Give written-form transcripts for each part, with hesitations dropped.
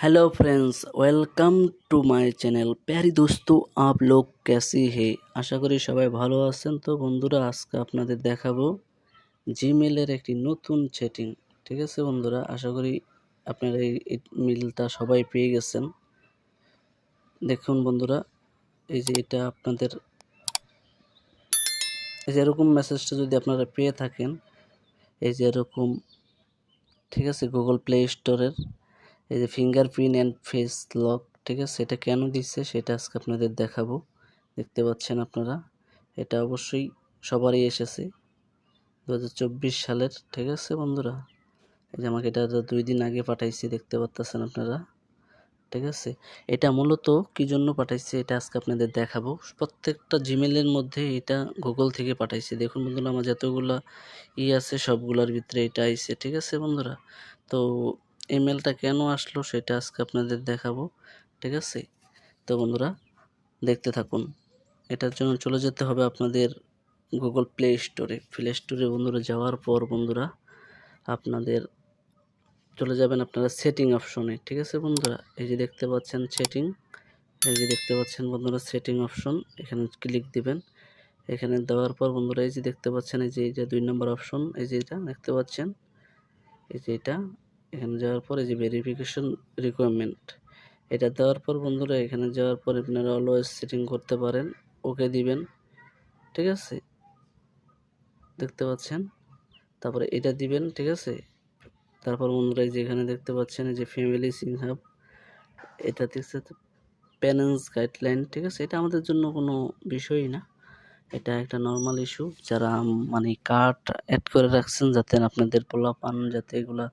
Hello friends, welcome to my channel. প্যারি দোস্তু आप लोग कैसे हैं? আশা করি সবাই ভালো আছেন। তো বন্ধুরা, আজকে আপনাদের দেখাবো জিমেলের একটি নতুন সেটিং। ঠিক আছে বন্ধুরা, আশা করি আপনারা এই মিলটা সবাই পেয়ে গেছেন। দেখুন বন্ধুরা, এই যে এটা আপনাদের এই যে এরকম মেসেজটা যদি আপনারা পেয়ে থাকেন, এই যে এরকম, ঠিক আছে, গুগল প্লে স্টোরের এই যে ফিঙ্গারপ্রিন্ট অ্যান্ড ফেস লক, ঠিক আছে, এটা কেন দিচ্ছে সেটা আজকে আপনাদের দেখাবো। দেখতে পাচ্ছেন আপনারা, এটা অবশ্যই সবারই এসেছে 2024 সালের। ঠিক আছে বন্ধুরা, এই যে আমাকে এটা 2 দিন আগে পাঠাইছি, দেখতে পাচ্ছেন আপনারা। ঠিক আছে, এটা মূলত কি জন্য পাঠাইছে এটা আজকে আপনাদের দেখাবো। প্রত্যেকটা জিমেলের মধ্যে এটা গুগল থেকে পাঠাইছে। দেখুন বন্ধুরা, আমার যতগুলা আছে সবগুলোর ভিতরে এটা আইছে। ঠিক আছে বন্ধুরা, তো ইমেলটা কেন আসলো সেটা আজকে আপনাদের দেখাবো। ঠিক আছে, তো বন্ধুরা দেখতে থাকুন। এটার জন্য চলে যেতে হবে আপনাদের গুগল প্লে স্টোরে বন্ধুরা। যাওয়ার পর বন্ধুরা আপনাদের চলে যাবেন আপনারা সেটিং অপশনে। ঠিক আছে বন্ধুরা, এই যে দেখতে পাচ্ছেন সেটিং, এই যে দেখতে পাচ্ছেন বন্ধুরা সেটিং অপশন, এখানে ক্লিক দিবেন। এখানে দেওয়ার পর বন্ধুরা এই যে দেখতে পাচ্ছেন, এই যে 2 নম্বর অপশন, এই যে এটা দেখতে পাচ্ছেন, এই যে এটা, এখানে যাওয়ার পর এই যে ভেরিফিকেশন রিকোয়ারমেন্ট, এটা দেওয়ার পর বন্ধুরা এখানে যাওয়ার পর আপনারা অলওয়েজ সেটিং করতে পারেন, ওকে দিবেন। ঠিক আছে, দেখতে পাচ্ছেন, তারপরে এটা দিবেন। ঠিক আছে, তারপর বন্ধুরা এই যে এখানে দেখতে পাচ্ছেন এই যে ফ্যামিলি সিং হাব, এটা দেখছে প্যারেন্টস গাইডলাইন। ঠিক আছে, এটা আমাদের জন্য কোনো বিষয়ই না, এটা একটা নর্মাল ইস্যু। যারা মানে কার্ড অ্যাড করে রাখছেন যাতে আপনাদের পোলাপান যাতে এগুলা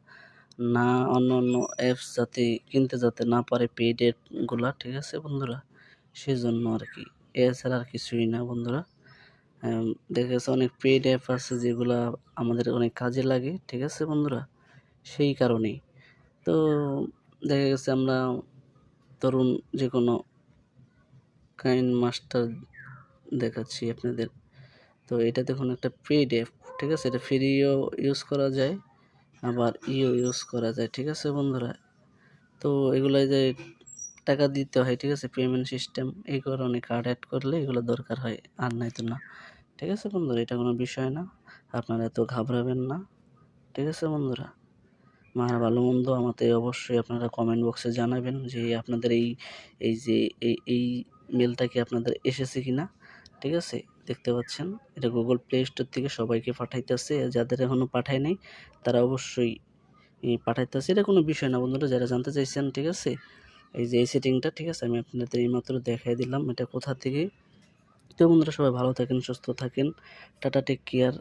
না, অন্য অন্য অ্যাপস যাতে কিনতে যাতে না পারে পেইড অ্যাপগুলা। ঠিক আছে বন্ধুরা, সেজন্য আর কি, এছাড়া আর কিছুই না বন্ধুরা। দেখা গেছে অনেক পেইড অ্যাপ আছে যেগুলা আমাদের অনেক কাজে লাগে। ঠিক আছে বন্ধুরা, সেই কারণেই তো দেখা গেছে আমরা ধরুন যে কোনো কাইন মাস্টার দেখাচ্ছি আপনাদের। তো এটা দেখুন একটা পেইড অ্যাপ। ঠিক আছে, এটা ফ্রিও ইউজ করা যায়, আবার ইউজ করা যায়। ঠিক আছে বন্ধুরা, তো এগুলো যে টাকা দিতে হয়। ঠিক আছে, পেমেন্ট সিস্টেম, এই কারণে কার্ড অ্যাড করলে এগুলো দরকার হয়, আর নাই তো না। ঠিক আছে বন্ধুরা, এটা কোনো বিষয় না, আপনারা এত ঘাবড়াবেন না। ঠিক আছে বন্ধুরা, ভালো মন্দ আমাদের অবশ্যই আপনারা কমেন্ট বক্সে জানাবেন যে আপনাদের এই যে এই মেলটা কি আপনাদের এসেছে কিনা। ঠিক আছে, দেখতে পাচ্ছেন এটা গুগল প্লে স্টোর থেকে সবাইকে পাঠাইতেছে, যাদের এখনো পাঠায় নাই তারা অবশ্যই পাঠাইতেছে। এটা কোনো বিষয় না বন্ধুরা, যারা জানতে চাইছেন। ঠিক আছে, এই যে এই সেটিংটা, ঠিক আছে, আমি আপনাদের এইমাত্র দেখাই দিলাম এটা কোথা থেকে। তো বন্ধুরা সবাই ভালো থাকেন, সুস্থ থাকেন, টাটা, টেক কেয়ার।